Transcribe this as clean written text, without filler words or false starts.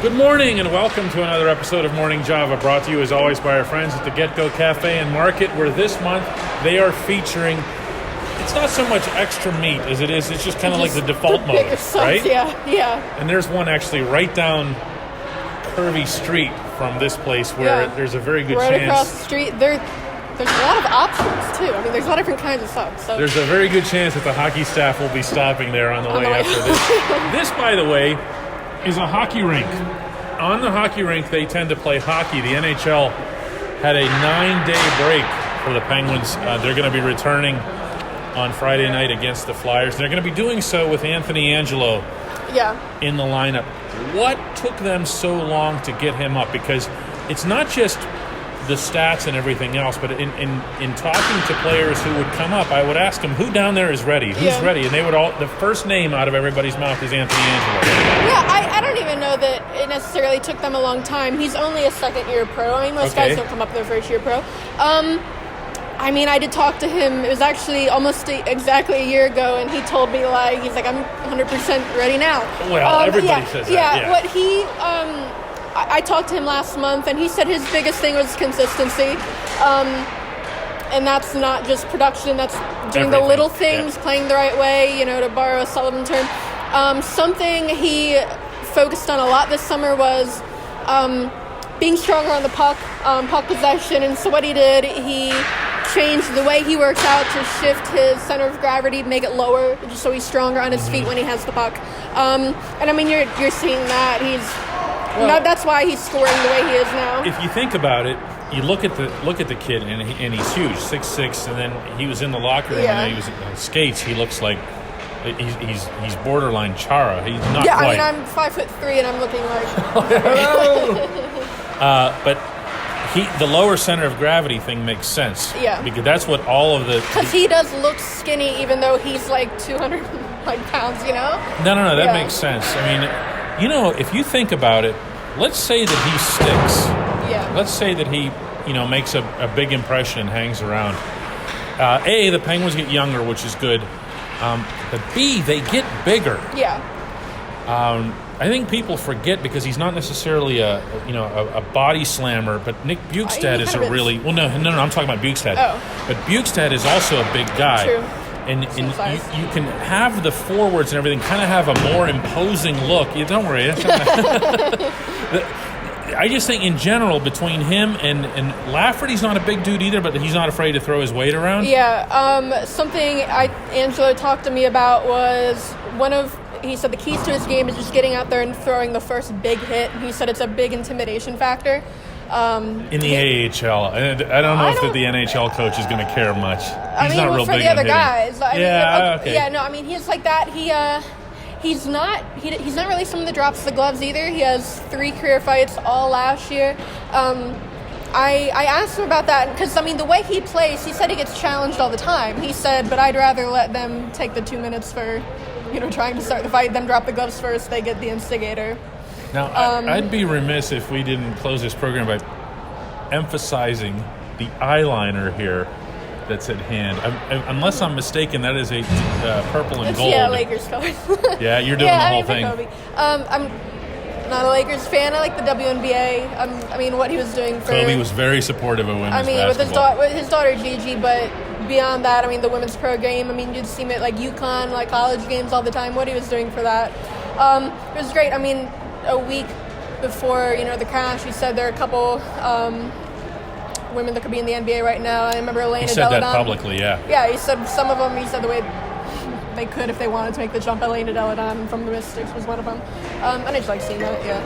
Good morning and welcome to another episode of Morning Java, brought to you as always by our friends at the Get Go Cafe and Market, where this month they are featuring, it's not so much extra meat as it is, it's just kind of like the default mode, right? Yeah. And there's one actually right down curvy street from this place where there's a very good chance. Right across the street, there's a lot of options too. I mean, there's a lot of different kinds of stuff. So. There's a very good chance that the hockey staff will be stopping there on the way after this. This, by the way, is a hockey rink. On the hockey rink, they tend to play hockey. The NHL had a 9-day break for the Penguins. They're going to be returning on Friday night against the Flyers. They're going to be doing so with Anthony Angelo in the lineup. What took them so long to get him up? Because it's not just the stats and everything else, but in talking to players who would come up, I would ask them, who down there is ready? Who's ready? And they would the first name out of everybody's mouth is Anthony Angelo. Yeah, I don't even know that it necessarily took them a long time. He's only a second-year pro. I mean, most guys don't come up their first-year pro. I mean, I did talk to him. It was actually almost exactly a year ago, and he told me, he's like, I'm 100% ready now. Well, everybody says that. Yeah, what he... I talked to him last month, and he said his biggest thing was consistency. And that's not just production, that's doing the little things, playing the right way, to borrow a Sullivan term. Something he focused on a lot this summer was being stronger on the puck possession. And so what he did, he changed the way he works out to shift his center of gravity, make it lower, just so he's stronger on his feet when he has the puck. And I mean, you're seeing that. That's why he's scoring the way he is now. If you think about it, you look at the kid, and he's huge, 6'6", and then he was in the locker room, and he was on skates. He looks like he's borderline Chara. He's not quite. Yeah, I mean, I'm 5'3", and I'm looking like. But the lower center of gravity thing makes sense. Yeah, because that's what all of the. Because he does look skinny, even though he's like 200 pounds. No, that makes sense. I mean, if you think about it, let's say that he sticks. Yeah. Let's say that he, makes a big impression and hangs around. The Penguins get younger, which is good. But B, they get bigger. Yeah. I think people forget because he's not necessarily a body slammer, but Nick Bjugstad is a really well. No, I'm talking about Bjugstad. Oh. But Bjugstad is also a big guy. True. And you can have the forwards and everything kind of have a more imposing look. Don't worry. I just think in general between him and Lafferty's not a big dude either, but he's not afraid to throw his weight around. Yeah. Something Angelo talked to me about was he said the keys to his game is just getting out there and throwing the first big hit. He said it's a big intimidation factor. In the AHL, I don't know if the NHL coach is going to care much. He's not real for big the other on guys. Okay. Yeah, no, I mean, he's like that. He's not really someone that drops the gloves either. He has 3 career fights all last year. I asked him about that because, the way he plays, he said he gets challenged all the time. He said, but I'd rather let them take the 2 minutes for, trying to start the fight, them drop the gloves first, they get the instigator. Now, I'd be remiss if we didn't close this program by emphasizing the eyeliner here that's at hand. Unless I'm mistaken, that is a purple and gold. Yeah, Lakers colors. Yeah, you're doing the whole thing. Kobe. I'm not a Lakers fan. I like the WNBA. What he was doing for... Kobe was very supportive of women's basketball. With his daughter Gigi, but beyond that, the women's pro game, you'd see him at UConn, college games all the time, what he was doing for that. It was great. A week before, the crash, he said there are a couple women that could be in the NBA right now. I remember Elena Deladon. He said that publicly, yeah. Yeah, he said some of them, the way they could if they wanted to make the jump. Elena Deladon from the Mystics was one of them. And I just like seeing that, Yeah.